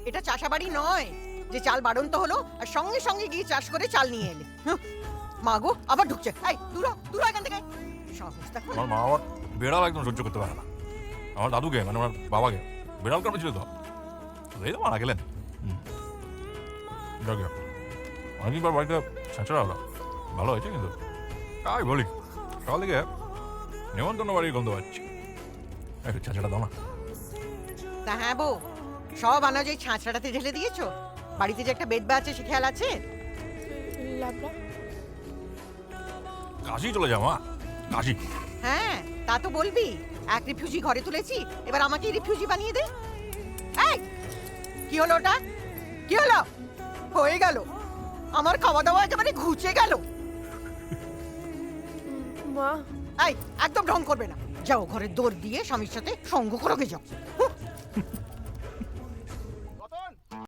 এটা চাষাবাড়ি নয় যে চাল বাড়ন্ত হলো আর সঙ্গে সঙ্গে গিয়ে চাষ করে চাল নিয়ে এলে। মা গো, আবার ঢুকছে। এই দূর হ, দূর হ এখান থেকে। সাহস দেখো। আমার মা আবার বেড়াল একদম সহ্য করতে পারে না। আমার দাদুকে মানে আমার বাবাকে বেড়াল কামড়ে ছিল তো, এই তো মারা গেলেন। যাক গে, অনেকদিন পর বাড়িতে ছাঁচড়া হলো, ভালো হয়েছে। কিন্তু তাই বলি, সকাল থেকে নেমন্তন্ন বাড়ির গন্ধ পাচ্ছি। একটু ছাঁচড়া দাও না। তা হ্যাঁ বউ, সব আনাজ ওই ছাঁচড়াটাতে ঢেলে দিয়েছো? বাড়িতে যে একটা বেদবা আছে সে খেয়াল আছে? লাবড়া কাশি চলে যাও মা, কাশি। হ্যাঁ তা তো বলবি। এক রিফিউজি ঘরে তুলেছি, এবার আমাকে রিফিউজি বানিয়ে দে। এই কি হলো ওটা? কি হলো? হয়ে গেল আমার খাওয়া দাওয়া একেবারে ঘুচে গেল। মা, এই একদম ঢং করবে না। যাও ঘরের দৌড় দিয়ে স্বামীর সাথে সঙ্গ করোগে যাও।